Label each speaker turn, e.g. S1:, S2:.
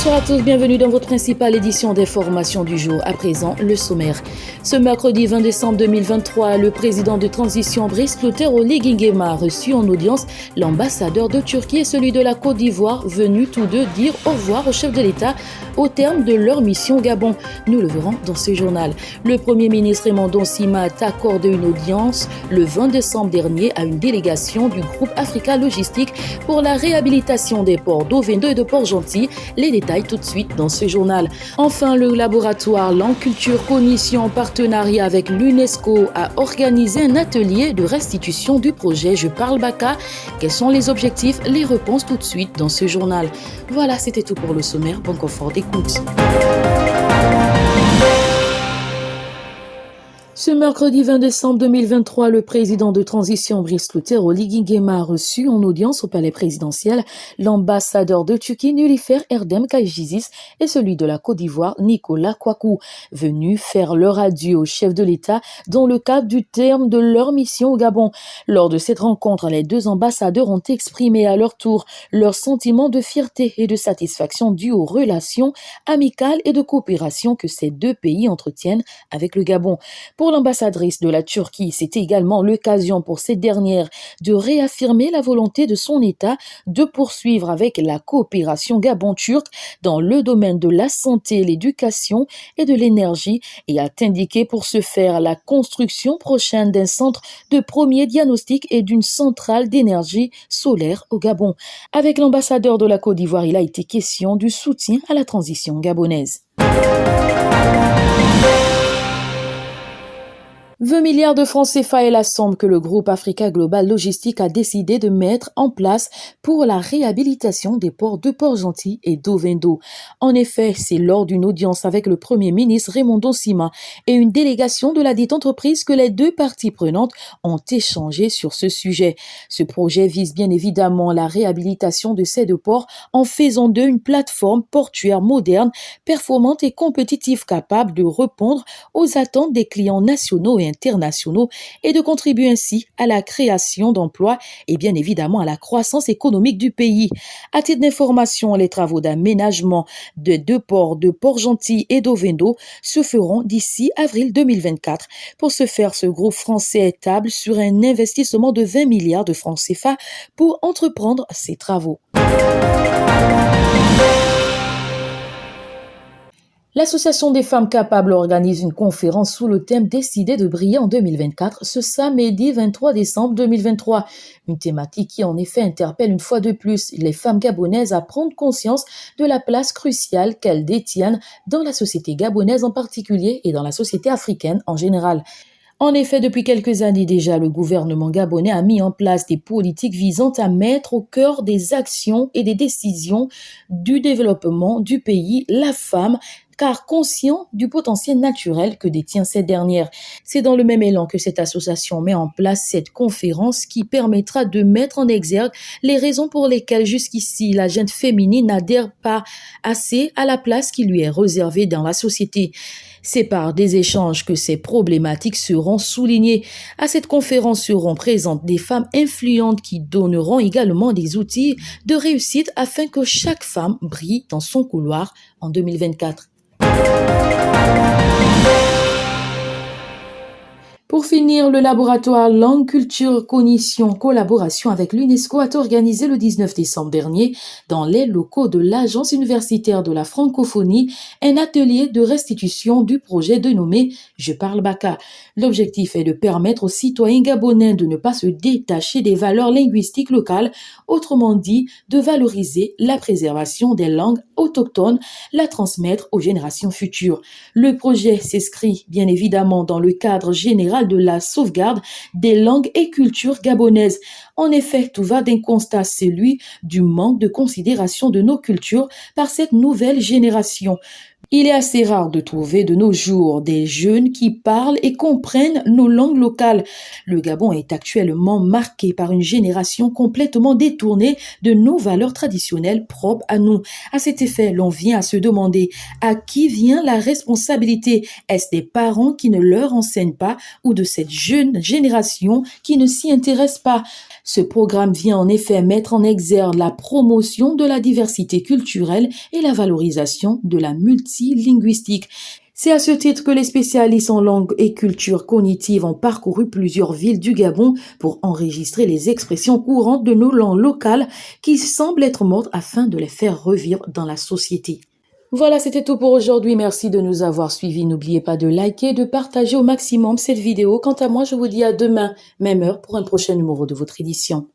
S1: Bonsoir à tous, bienvenue dans votre principale édition d'information du jour. À présent, le sommaire. Ce mercredi 20 décembre 2023, le président de transition Brice Clotaire-Oly Nguema a reçu en audience l'ambassadeur de Turquie et celui de la Côte d'Ivoire, venus tous deux dire au revoir au chef de l'État au terme de leur mission au Gabon. Nous le verrons dans ce journal. Le Premier ministre Raymond Sima a accordé une audience le 20 décembre dernier à une délégation du groupe Africa Logistique pour la réhabilitation des ports d'Ovendo et de Port-Gentil. Les détails tout de suite dans ce journal. Enfin, le laboratoire Langue Culture Cognition en partenariat avec l'UNESCO a organisé un atelier de restitution du projet Je parle Baka. Quels sont les objectifs? Les réponses tout de suite dans ce journal. Voilà, c'était tout pour le sommaire. Bon confort d'écoute. Ce mercredi 20 décembre 2023, le président de transition Brice Clotaire-Oly Nguema a reçu en audience au palais présidentiel l'ambassadeur de Turquie Nilüfer Erdem Kaycisis et celui de la Côte d'Ivoire Nicolas Kouakou, venus faire leur adieu au chef de l'État dans le cadre du terme de leur mission au Gabon. Lors de cette rencontre, les deux ambassadeurs ont exprimé à leur tour leur sentiment de fierté et de satisfaction dû aux relations amicales et de coopération que ces deux pays entretiennent avec le Gabon. Pour l'ambassadrice de la Turquie, c'était également l'occasion pour cette dernière de réaffirmer la volonté de son État de poursuivre avec la coopération gabon-turque dans le domaine de la santé, l'éducation et de l'énergie et a indiqué pour ce faire la construction prochaine d'un centre de premier diagnostic et d'une centrale d'énergie solaire au Gabon. Avec l'ambassadeur de la Côte d'Ivoire, il a été question du soutien à la transition gabonaise. 20 milliards de francs CFA est la somme que le groupe Africa Global Logistique a décidé de mettre en place pour la réhabilitation des ports de Port-Gentil et d'Ovendo. En effet, c'est lors d'une audience avec le Premier ministre Raymond Sima et une délégation de la dite entreprise que les deux parties prenantes ont échangé sur ce sujet. Ce projet vise bien évidemment la réhabilitation de ces deux ports en faisant d'eux une plateforme portuaire moderne, performante et compétitive capable de répondre aux attentes des clients nationaux et internationaux et de contribuer ainsi à la création d'emplois et bien évidemment à la croissance économique du pays. À titre d'information, les travaux d'aménagement de deux ports de Port-Gentil et d'Ovendo se feront d'ici avril 2024. Pour ce faire, ce groupe français table sur un investissement de 20 milliards de francs CFA pour entreprendre ces travaux. L'Association des femmes capables organise une conférence sous le thème Décider de briller en 2024 ce samedi 23 décembre 2023. Une thématique qui en effet interpelle une fois de plus les femmes gabonaises à prendre conscience de la place cruciale qu'elles détiennent dans la société gabonaise en particulier et dans la société africaine en général. En effet, depuis quelques années déjà, le gouvernement gabonais a mis en place des politiques visant à mettre au cœur des actions et des décisions du développement du pays la femme, car conscient du potentiel naturel que détient cette dernière. C'est dans le même élan que cette association met en place cette conférence qui permettra de mettre en exergue les raisons pour lesquelles jusqu'ici la jeune féminine n'adhère pas assez à la place qui lui est réservée dans la société. C'est par des échanges que ces problématiques seront soulignées. À cette conférence seront présentes des femmes influentes qui donneront également des outils de réussite afin que chaque femme brille dans son couloir en 2024. Pour finir, le laboratoire Langue Culture Cognition en collaboration avec l'UNESCO a organisé le 19 décembre dernier, dans les locaux de l'Agence universitaire de la francophonie, un atelier de restitution du projet dénommé Je parle Baka. L'objectif est de permettre aux citoyens gabonais de ne pas se détacher des valeurs linguistiques locales, autrement dit, de valoriser la préservation des langues autochtones, la transmettre aux générations futures. Le projet s'inscrit bien évidemment dans le cadre général de la sauvegarde des langues et cultures gabonaises. En effet, tout va d'un constat, celui du manque de considération de nos cultures par cette nouvelle génération. Il est assez rare de trouver de nos jours des jeunes qui parlent et comprennent nos langues locales. Le Gabon est actuellement marqué par une génération complètement détournée de nos valeurs traditionnelles propres à nous. À cet effet, l'on vient à se demander à qui vient la responsabilité. Est-ce des parents qui ne leur enseignent pas ou de cette jeune génération qui ne s'y intéresse pas? Ce programme vient en effet mettre en exergue la promotion de la diversité culturelle et la valorisation de la multilinguistique. C'est à ce titre que les spécialistes en langue et culture cognitive ont parcouru plusieurs villes du Gabon pour enregistrer les expressions courantes de nos langues locales qui semblent être mortes afin de les faire revivre dans la société. Voilà, c'était tout pour aujourd'hui. Merci de nous avoir suivis. N'oubliez pas de liker, de partager au maximum cette vidéo. Quant à moi, je vous dis à demain, même heure, pour un prochain numéro de votre édition.